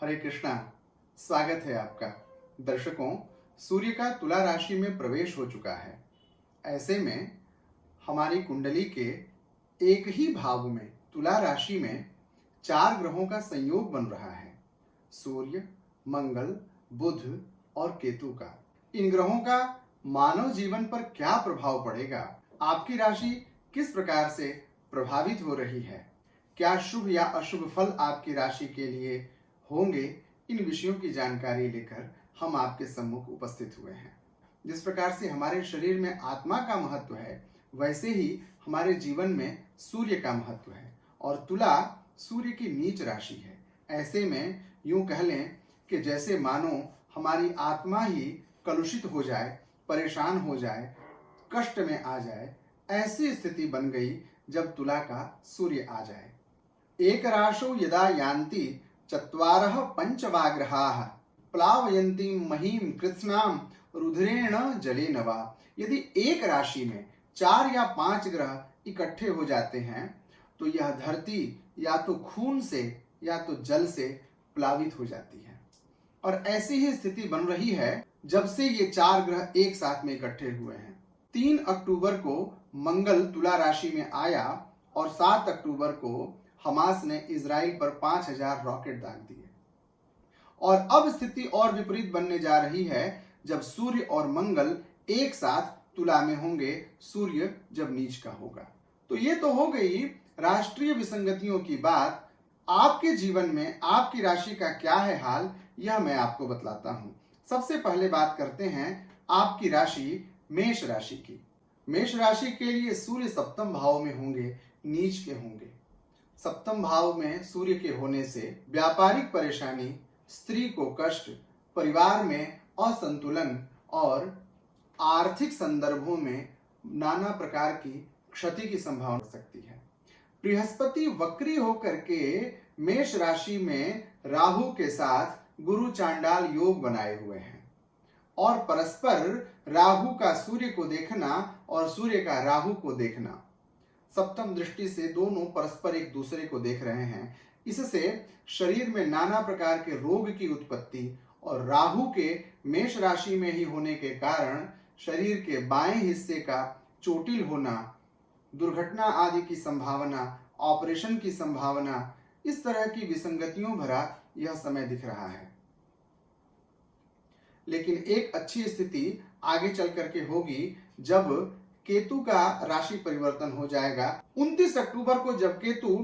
हरे कृष्णा। स्वागत है आपका। दर्शकों, सूर्य का तुला राशि में प्रवेश हो चुका है। ऐसे में हमारी कुंडली के एक ही भाव में तुला राशि में 4 ग्रहों का संयोग बन रहा है, सूर्य, मंगल, बुध और केतु का। इन ग्रहों का मानव जीवन पर क्या प्रभाव पड़ेगा, आपकी राशि किस प्रकार से प्रभावित हो रही है, क्या शुभ या अशुभ फल आपकी राशि के लिए होंगे, इन विषयों की जानकारी लेकर हम आपके सम्मुख उपस्थित हुए हैं। जिस प्रकार से हमारे शरीर में आत्मा का महत्व है, वैसे ही हमारे जीवन में सूर्य का महत्व है और तुला सूर्य की नीच राशि है। ऐसे में यूं कह लें कि जैसे मानो हमारी आत्मा ही कलुषित हो जाए, परेशान हो जाए, कष्ट में आ जाए, ऐसी स्थिति बन गई जब तुला का सूर्य आ जाए। एक राशौ यदा यान्ति चत्वारः पंचवाग्रहाः प्लावयन्ति महीम कृत्स्नाम रुधिरेण जलेन वा। यदि एक राशि में 4 या 5 ग्रह इकट्ठे हो जाते हैं तो यह धरती या तो खून से या तो जल से प्लावित हो जाती है। और ऐसी ही स्थिति बन रही है जब से ये 4 ग्रह एक साथ में इकट्ठे हुए हैं। 3 अक्टूबर को मंगल तुला राशि में आया और 7 अक्टूबर को हमास ने इजराइल पर 5000 रॉकेट दाग दिए। और अब स्थिति और विपरीत बनने जा रही है जब सूर्य और मंगल एक साथ तुला में होंगे, सूर्य जब नीच का होगा। तो ये तो हो गई राष्ट्रीय विसंगतियों की बात। आपके जीवन में आपकी राशि का क्या है हाल, यह मैं आपको बतलाता हूं। सबसे पहले बात करते हैं आपकी राशि मेष राशि की। मेष राशि के लिए सूर्य सप्तम भाव में होंगे, नीच के होंगे। सप्तम भाव में सूर्य के होने से व्यापारिक परेशानी, स्त्री को कष्ट, परिवार में असंतुलन और आर्थिक संदर्भों में नाना प्रकार की क्षति की संभावना हो सकती है। बृहस्पति वक्री होकर के मेष राशि में राहु के साथ गुरु चांडाल योग बनाए हुए हैं और परस्पर राहु का सूर्य को देखना और सूर्य का राहु को देखना, सप्तम दृष्टि से दोनों परस्पर एक दूसरे को देख रहे हैं। इससे शरीर में नाना प्रकार के रोग की उत्पत्ति और राहु के मेष राशि में ही होने के कारण शरीर के बाएं हिस्से का चोटिल होना, दुर्घटना आदि की संभावना, ऑपरेशन की संभावना, इस तरह की विसंगतियों भरा यह समय दिख रहा है। लेकिन एक अच्छी स्थिति आगे चल करके होगी जब केतु का राशि परिवर्तन हो जाएगा। 29 अक्टूबर को जब केतु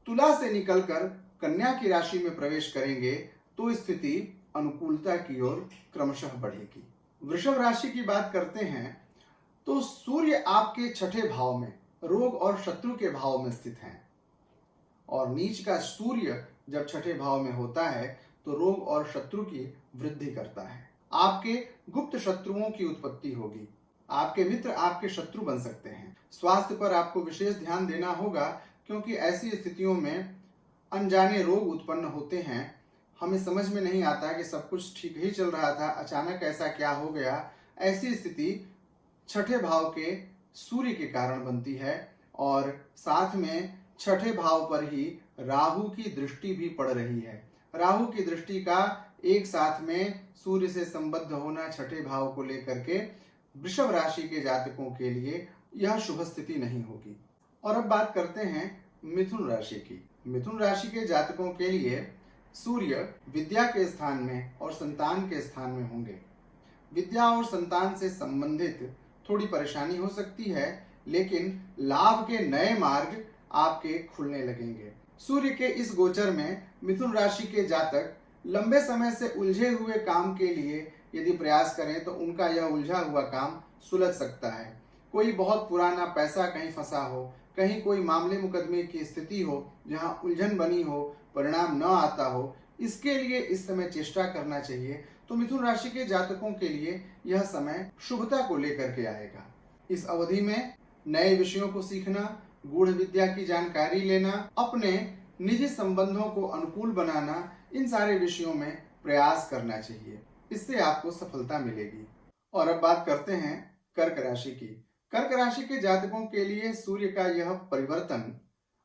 तुला से निकलकर कन्या की राशि में प्रवेश करेंगे तो स्थिति अनुकूलता की ओर क्रमशः बढ़ेगी। वृषभ राशि की बात करते हैं तो सूर्य आपके 6ठे भाव में रोग और शत्रु के भाव में स्थित हैं और नीच का सूर्य जब 6ठे भाव में होता है तो रोग और शत्रु की वृद्धि करता है। आपके गुप्त शत्रुओं की उत्पत्ति होगी, आपके मित्र आपके शत्रु बन सकते हैं। स्वास्थ्य पर आपको विशेष ध्यान देना होगा क्योंकि ऐसी स्थितियों में अनजाने रोग उत्पन्न होते हैं। हमें समझ में नहीं आता कि सब कुछ ठीक ही चल रहा था, अचानक ऐसा क्या हो गया। ऐसी स्थिति 6ठे भाव के सूर्य के कारण बनती है और साथ में 6ठे भाव पर ही राहु की दृष्टि भी पड़ रही है। राहु की दृष्टि का एक साथ में सूर्य से संबद्ध होना 6ठे भाव को लेकर के वृषभ राशि के जातकों के लिए यह शुभ स्थिति नहीं होगी। और अब बात करते हैं मिथुन राशि की। मिथुन राशि के जातकों के लिए सूर्य विद्या के स्थान में और संतान के स्थान में होंगे। विद्या और संतान से संबंधित थोड़ी परेशानी हो सकती है, लेकिन लाभ के नए मार्ग आपके खुलने लगेंगे। सूर्य के इस गोचर में मिथुन राशि के जातक लंबे समय से उलझे हुए काम के लिए यदि प्रयास करें तो उनका यह उलझा हुआ काम सुलझ सकता है। कोई बहुत पुराना पैसा कहीं फंसा हो, कहीं कोई मामले मुकदमे की स्थिति हो जहां उलझन बनी हो, परिणाम न आता हो, इसके लिए इस समय चेष्टा करना चाहिए। तो मिथुन राशि के जातकों के लिए यह समय शुभता को लेकर के आएगा। इस अवधि में नए विषयों को सीखना, गूढ़ विद्या की जानकारी लेना, अपने निजी संबंधों को अनुकूल बनाना, इन सारे विषयों में प्रयास करना चाहिए। इससे आपको सफलता मिलेगी। और अब बात करते हैं कर्क राशि की। कर्क राशि के जातकों के लिए सूर्य का यह परिवर्तन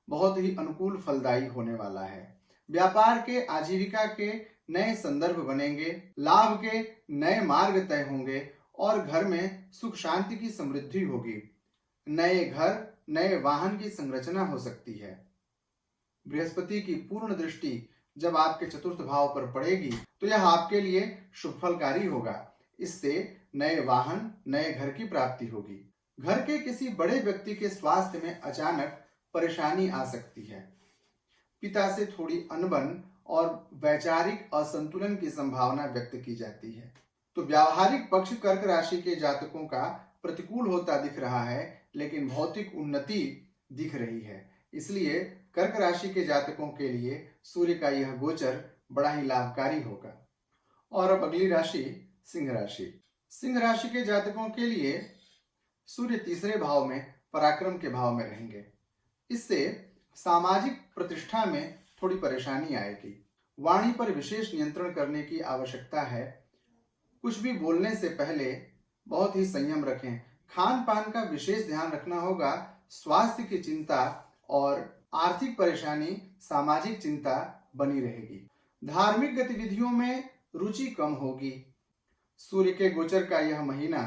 बहुत ही अनुकूल फलदायी होने वाला है। व्यापार के, आजीविका के नए संदर्भ बनेंगे, लाभ के नए मार्ग तय होंगे और घर में सुख शांति की समृद्धि होगी। नए घर, नए वाहन की संरचना हो सकती है। बृहस्पति की पूर्ण दृष्टि जब आपके चतुर्थ भाव पर पड़ेगी तो यह आपके लिए शुभ फलकारी होगा। इससे नए वाहन, नए घर की प्राप्ति होगी। घर के किसी बड़े व्यक्ति के स्वास्थ्य में अचानक परेशानी आ सकती है। पिता से थोड़ी अनबन और वैचारिक असंतुलन की संभावना व्यक्त की जाती है। तो व्यावहारिक पक्ष कर्क राशि के जातकों का प्रतिकूल होता दिख रहा है, लेकिन भौतिक उन्नति दिख रही है। इसलिए कर्क राशि के जातकों के लिए सूर्य का यह गोचर बड़ा ही लाभकारी होगा। और अब अगली राशि सिंह राशि। सिंह राशि के जातकों के लिए सूर्य तीसरे भाव में पराक्रम के भाव में रहेंगे। इससे सामाजिक प्रतिष्ठा में थोड़ी परेशानी आएगी। वाणी पर विशेष नियंत्रण करने की आवश्यकता है। कुछ भी बोलने से पहले बहुत ही संयम रखें। खान पान का विशेष ध्यान रखना होगा। स्वास्थ्य की चिंता और आर्थिक परेशानी, सामाजिक चिंता बनी रहेगी। धार्मिक गतिविधियों में रुचि कम होगी। सूर्य के गोचर का यह महीना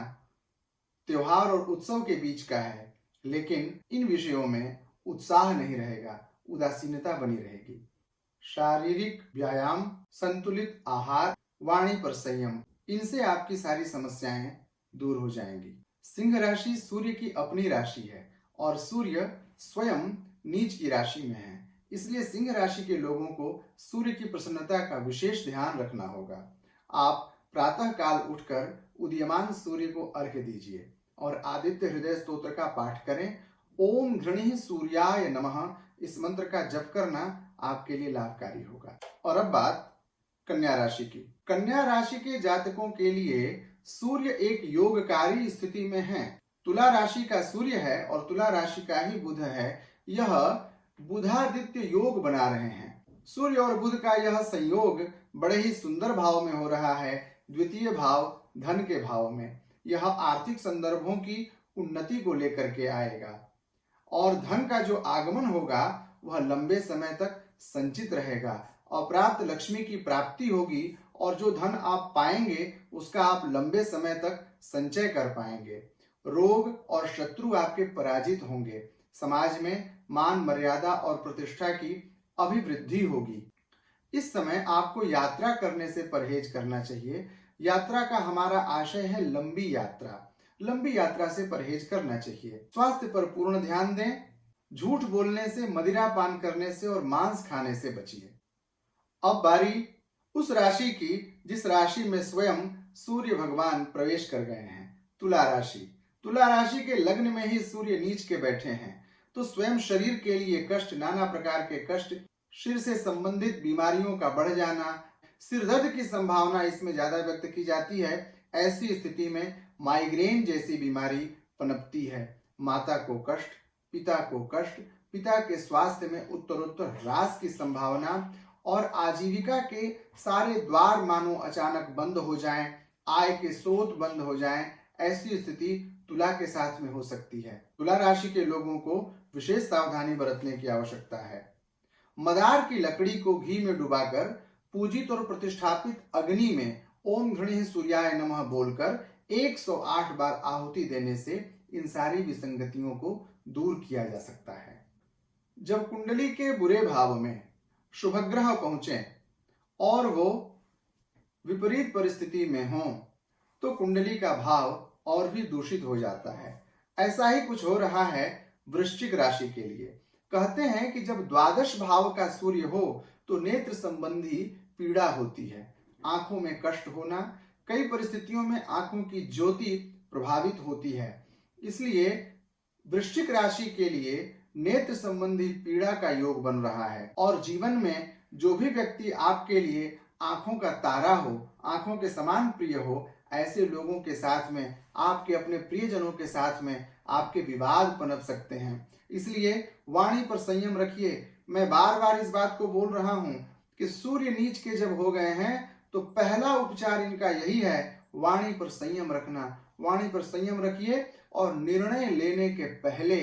त्योहार और उत्सव के बीच का है, लेकिन इन विषयों में उत्साह नहीं रहेगा, उदासीनता बनी रहेगी। शारीरिक व्यायाम, संतुलित आहार, वाणी पर संयम, इनसे आपकी सारी समस्याएं दूर हो जाएंगी। सिंह राशि सूर्य की अपनी राशि है और सूर्य स्वयं नीच की राशि में है। इसलिए सिंह राशि के लोगों को सूर्य की प्रसन्नता का विशेष ध्यान रखना होगा। आप प्रातः काल उठकर उदीयमान सूर्य को अर्घ्य दीजिए और आदित्य हृदय स्तोत्र का पाठ करें। ओम घृणिः सूर्याय नमः, इस मंत्र का जप करना आपके लिए लाभकारी होगा। और अब बात कन्या राशि की। कन्या राशि के जातकों के लिए सूर्य एक योगकारी स्थिति में है। तुला राशि का सूर्य है और तुला राशि का ही बुध है। यह बुधादित्य योग बना रहे हैं। सूर्य और बुध का यह संयोग बड़े ही सुंदर भाव में हो रहा है, द्वितीय भाव धन के भाव में। यह आर्थिक संदर्भों की उन्नति को लेकर के आएगा और धन का जो आगमन होगा वह लंबे समय तक संचित रहेगा। अप्राप्त लक्ष्मी की प्राप्ति होगी और जो धन आप पाएंगे उसका आप लंबे समय तक संचय कर पाएंगे। रोग और शत्रु आपके पराजित होंगे। समाज में मान, मर्यादा और प्रतिष्ठा की अभिवृद्धि होगी। इस समय आपको यात्रा करने से परहेज करना चाहिए। यात्रा का हमारा आशय है लंबी यात्रा। लंबी यात्रा से परहेज करना चाहिए। स्वास्थ्य पर पूर्ण ध्यान दें। झूठ बोलने से, मदिरा पान करने से और मांस खाने से बचिए। अब बारी उस राशि की जिस राशि में स्वयं सूर्य भगवान प्रवेश कर गए हैं, तुला राशि। तुला राशि के लग्न में ही सूर्य नीच के बैठे हैं, तो स्वयं शरीर के लिए कष्ट, नाना प्रकार के कष्ट, सिर से संबंधित बीमारियों का बढ़ जाना, सिर दर्द की संभावना इसमें ज्यादा व्यक्त की जाती है। ऐसी स्थिति में माइग्रेन जैसी बीमारी पनपती है। माता को कष्ट, पिता को कष्ट, पिता के स्वास्थ्य में उत्तरोत्तर ह्रास की संभावना और आजीविका के सारे द्वार मानो अचानक बंद हो जाएं, आय के स्रोत बंद हो जाएं, ऐसी स्थिति तुला के साथ में हो सकती है। तुला राशि के लोगों को विशेष सावधानी बरतने की आवश्यकता है। मदार की लकड़ी को घी में डुबाकर पूजित और प्रतिष्ठापित अग्नि में ओम घृणिः सूर्याय नमः बोलकर 108 बार आहुति देने से इन सारी विसंगतियों को दूर किया जा सकता है। जब कुंडली के बुरे भाव में शुभ ग्रह पहुंचे और वो विपरीत परिस्थिति में हों तो कुंडली का भाव और भी दूषित हो जाता है। ऐसा ही कुछ हो रहा है वृश्चिक राशि के लिए। कहते हैं कि जब द्वादश भाव का सूर्य हो तो नेत्र संबंधी पीड़ा होती है, आंखों में कष्ट होना, कई परिस्थितियों में आंखों की ज्योति प्रभावित होती है। इसलिए वृश्चिक राशि के लिए नेत्र संबंधी पीड़ा का योग बन रहा है और जीवन में जो भी व्यक्ति आपके लिए आंखों का तारा हो, आंखों के समान प्रिय हो, ऐसे लोगों के साथ में, आपके अपने प्रियजनों के साथ में आपके विवाद पनप सकते हैं। इसलिए वाणी पर संयम रखिए। मैं बार बार इस बात को बोल रहा हूं कि सूर्य नीच के जब हो गए हैं तो पहला उपचार इनका यही है, वाणी पर संयम रखना। वाणी पर संयम रखिए और निर्णय लेने के पहले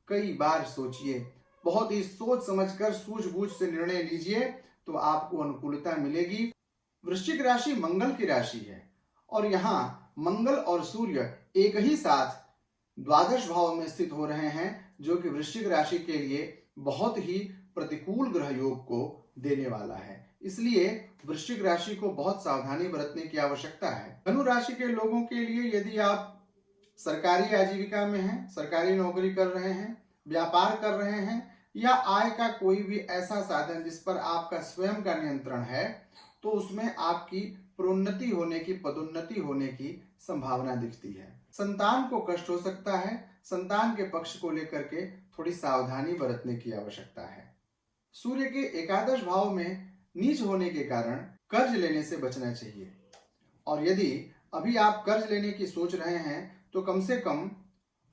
कई बार सोचिए। बहुत ही सोच समझकर, सूझबूझ से निर्णय लीजिए, तो आपको अनुकूलता मिलेगी। वृश्चिक राशि मंगल की राशि है और यहाँ मंगल और सूर्य एक ही साथ द्वादश भाव में स्थित हो रहे हैं, जो कि वृश्चिक राशि के लिए बहुत ही प्रतिकूल ग्रह योग को देने वाला है। इसलिए वृश्चिक राशि को बहुत सावधानी बरतने की आवश्यकता है। धनु राशि के लोगों के लिए यदि आप सरकारी आजीविका में हैं, सरकारी नौकरी कर रहे हैं, व्यापार कर रहे हैं या आय का कोई भी ऐसा साधन जिस पर आपका स्वयं का नियंत्रण है, तो उसमें आपकी प्रोन्नति होने की, पदोन्नति होने की संभावना दिखती है। संतान को कष्ट हो सकता है, संतान के पक्ष को लेकर के थोड़ी सावधानी बरतने की आवश्यकता है। सूर्य के एकादश भाव में नीच होने के कारण कर्ज लेने से बचना चाहिए और यदि अभी आप कर्ज लेने की सोच रहे हैं तो कम से कम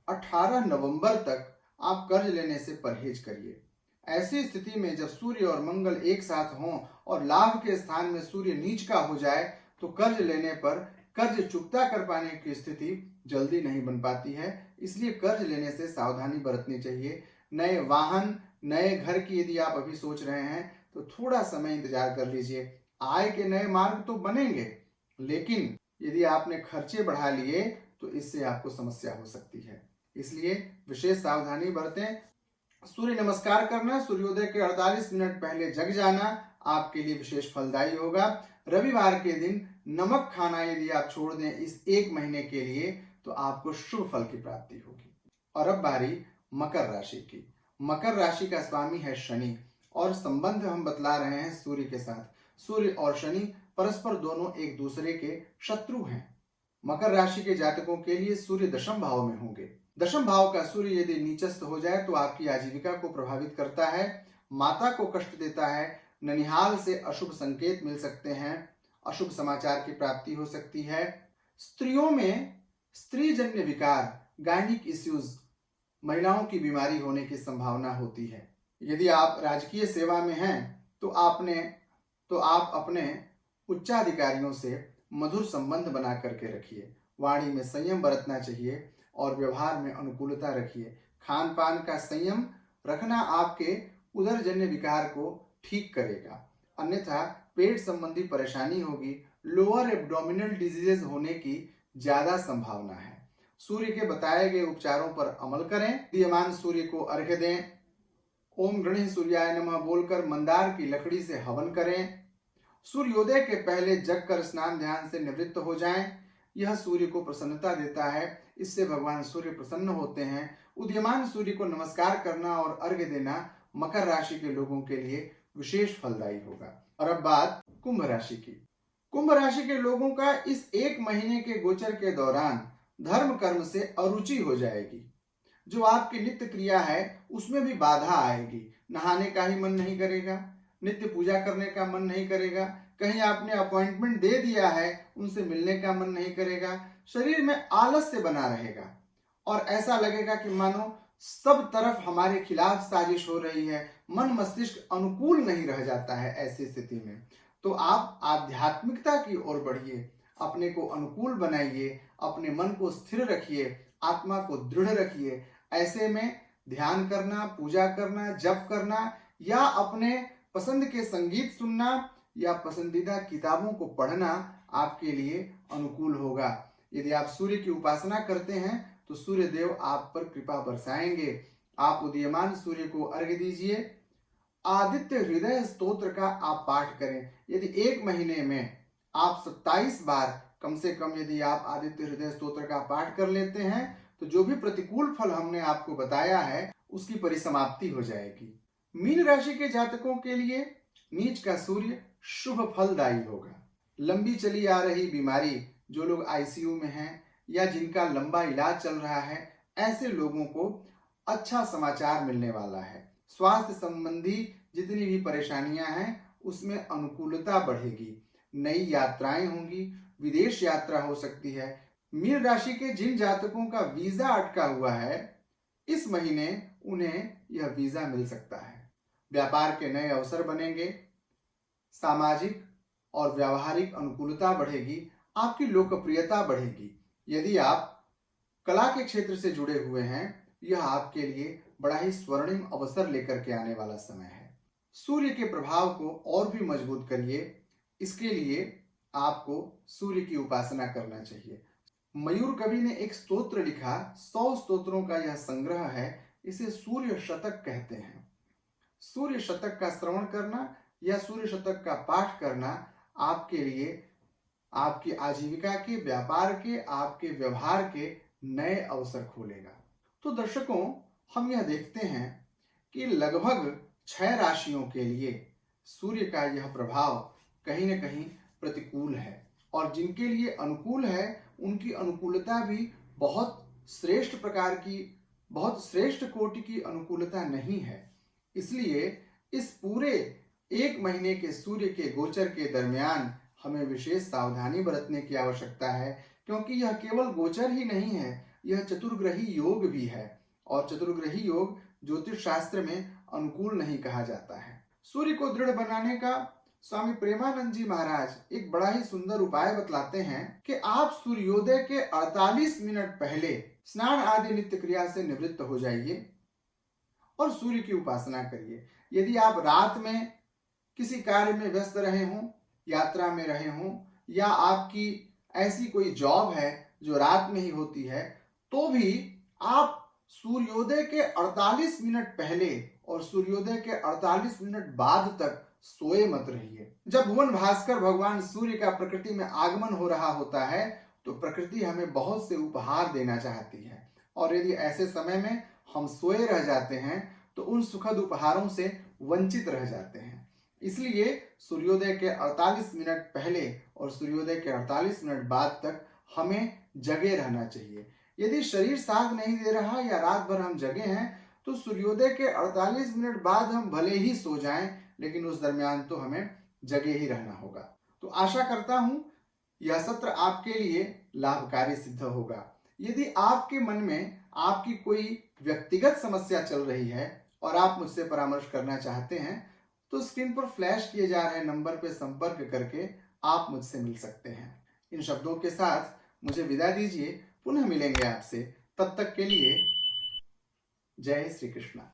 18 नवंबर तक आप कर्ज लेने से परहेज करिए। ऐसी स्थिति में जब सूर्य और मंगल एक साथ हों और लाभ के स्थान में सूर्य नीच का हो जाए तो कर्ज लेने पर कर्ज चुकता कर पाने की स्थिति जल्दी नहीं बन पाती है। इसलिए कर्ज लेने से सावधानी बरतनी चाहिए। नए वाहन, नए घर की यदि आप अभी सोच रहे हैं तो थोड़ा समय इंतजार कर लीजिए। आय के नए मार्ग तो बनेंगे, लेकिन यदि आपने खर्चे बढ़ा लिए तो इससे आपको समस्या हो सकती है। इसलिए विशेष सावधानी बरतें। सूर्य नमस्कार करना, सूर्योदय के 48 मिनट पहले जग जाना आपके लिए विशेष फलदायी होगा। रविवार के दिन नमक खाना यदि आप छोड़ दें इस एक महीने के लिए तो आपको शुभ फल की प्राप्ति होगी। और अब बारी मकर राशि की। मकर राशि का स्वामी है शनि और संबंध हम बतला रहे हैं सूर्य के साथ। सूर्य और शनि परस्पर दोनों एक दूसरे के शत्रु हैं। मकर राशि के जातकों के लिए सूर्य दशम भाव में होंगे। दशम भाव का सूर्य यदि नीचस्थ हो जाए तो आपकी आजीविका को प्रभावित करता है, माता को कष्ट देता है, ननिहाल से अशुभ संकेत मिल सकते हैं, अशुभ समाचार की प्राप्ति हो सकती है। स्त्रियों में स्त्रीजन्य विकार, गायनिक इश्यूज, महिलाओं की बीमारी होने की संभावना होती है। यदि आप राजकीय सेवा में हैं तो आप अपने उच्चाधिकारियों से मधुर संबंध बना करके रखिए। वाणी में संयम बरतना चाहिए और व्यवहार में अनुकूलता रखिए। खान पान का संयम रखना आपके उदरजन्य विकार को ठीक करेगा, अन्यथा पेट संबंधी परेशानी होगी। लोअर एब्डोमिनल डिजीजेज होने की ज्यादा संभावना है। सूर्य के बताए गए उपचारों पर अमल करें। दीयमान सूर्य को अर्घ्य दें। ओम गणेश सूर्याय नमः बोलकर मंदार की लकड़ी से हवन करें। सूर्योदय के पहले जग कर स्नान ध्यान से निवृत्त हो जाएं। यह सूर्य को प्रसन्नता देता है, इससे भगवान सूर्य प्रसन्न होते हैं। उदीयमान सूर्य को नमस्कार करना और अर्घ्य देना मकर राशि के लोगों के लिए विशेष फलदायी होगा। और अब बात कुंभ राशि की। कुंभ राशि के लोगों का इस एक महीने के गोचर के दौरान धर्म कर्म से अरुचि हो जाएगी। जो आपकी नित्य क्रिया है उसमें भी बाधा आएगी। नहाने का ही मन नहीं करेगा, नित्य पूजा करने का मन नहीं करेगा, कहीं आपने अपॉइंटमेंट दे दिया है उनसे मिलने का मन नहीं करेगा, शरीर में आलस्य बना रहेगा और ऐसा लगेगा कि मानो सब तरफ हमारे खिलाफ साजिश हो रही है। मन मस्तिष्क अनुकूल नहीं रह जाता है। ऐसी स्थिति में तो आप आध्यात्मिकता की ओर बढ़िए, अपने को अनुकूल बनाइए, अपने मन को स्थिर रखिए, आत्मा को दृढ़ रखिए। ऐसे में ध्यान करना, पूजा करना, जप करना या अपने पसंद के संगीत सुनना या पसंदीदा किताबों को पढ़ना आपके लिए अनुकूल होगा। यदि आप सूर्य की उपासना करते हैं तो सूर्य देव आप पर कृपा बरसाएंगे। आप उदीयमान सूर्य को अर्घ्य दीजिए। आदित्य हृदय स्तोत्र का आप पाठ करें। यदि एक महीने में आप 27 बार कम से कम यदि आप आदित्य हृदय स्तोत्र का पाठ कर लेते हैं तो जो भी प्रतिकूल फल हमने आपको बताया है उसकी परिसमाप्ति हो जाएगी। मीन राशि के जातकों के लिए नीच का सूर्य शुभ फलदायी होगा। लंबी चली आ रही बीमारी, जो लोग आईसीयू में हैं या जिनका लंबा इलाज चल रहा है, ऐसे लोगों को अच्छा समाचार मिलने वाला है। स्वास्थ्य संबंधी जितनी भी परेशानियां हैं उसमें अनुकूलता बढ़ेगी। नई यात्राएं होंगी, विदेश यात्रा हो सकती है। मीन राशि के जिन जातकों का वीजा अटका हुआ है इस महीने उन्हें यह वीजा मिल सकता है। व्यापार के नए अवसर बनेंगे। सामाजिक और व्यावहारिक अनुकूलता बढ़ेगी। आपकी लोकप्रियता बढ़ेगी। यदि आप कला के क्षेत्र से जुड़े हुए हैं, यह आपके लिए बड़ा ही स्वर्णिम अवसर लेकर के आने वाला समय है। सूर्य के प्रभाव को और भी मजबूत करिए। इसके लिए आपको सूर्य की उपासना करना चाहिए। मयूर कवि ने एक स्तोत्र लिखा, 100 स्तोत्रों का यह संग्रह है, इसे सूर्य शतक कहते हैं। सूर्य शतक का श्रवण करना या सूर्य शतक का पाठ करना आपके लिए आपकी आजीविका के, व्यापार के, आपके व्यवहार के नए अवसर खोलेगा। तो दर्शकों, हम यह देखते हैं कि लगभग 6 राशियों के लिए सूर्य का यह प्रभाव कहीं न कहीं प्रतिकूल है, और जिनके लिए अनुकूल है उनकी अनुकूलता भी बहुत श्रेष्ठ प्रकार की, बहुत श्रेष्ठ कोटि की अनुकूलता नहीं है। इसलिए इस पूरे 1 महीने के सूर्य के गोचर के दरमियान हमें विशेष सावधानी बरतने की आवश्यकता है, क्योंकि यह केवल गोचर ही नहीं है, यह चतुर्ग्रही योग भी है, और चतुर्ग्रही योग ज्योतिष शास्त्र में अनुकूल नहीं कहा जाता है। सूर्य को दृढ़ बनाने का स्वामी प्रेमानंद जी महाराज एक बड़ा ही सुंदर उपाय बतलाते हैं कि आप सूर्योदय के 48 मिनट पहले स्नान आदि नित्य क्रिया से निवृत्त हो जाइए और सूर्य की उपासना करिए। यदि आप रात में किसी कार्य में व्यस्त रहे हों, यात्रा में रहे हों, या आपकी ऐसी कोई जॉब है जो रात में ही होती है, तो भी आप सूर्योदय के 48 मिनट पहले और सूर्योदय के 48 मिनट बाद तक सोए मत रहिए। जब भुवन भास्कर भगवान सूर्य का प्रकृति में आगमन हो रहा होता है तो प्रकृति हमें बहुत से उपहार देना चाहती है, और यदि ऐसे समय में हम सोए रह जाते हैं तो उन सुखद उपहारों से वंचित रह जाते हैं। इसलिए सूर्योदय के 48 मिनट पहले और सूर्योदय के 48 मिनट बाद तक हमें जगे रहना चाहिए। यदि शरीर साथ नहीं दे रहा या रात भर हम जगे हैं तो सूर्योदय के 48 मिनट बाद हम भले ही सो जाएं, लेकिन उस दरमियान तो हमें जगे ही रहना होगा। तो आशा करता हूं यह सत्र आपके लिए लाभकारी सिद्ध होगा। यदि आपके मन में आपकी कोई व्यक्तिगत समस्या चल रही है और आप मुझसे परामर्श करना चाहते हैं तो स्क्रीन पर फ्लैश किए जा रहे नंबर पर संपर्क करके आप मुझसे मिल सकते हैं। इन शब्दों के साथ मुझे विदा दीजिए, पुनः मिलेंगे आपसे। तब तक के लिए जय श्री कृष्णा।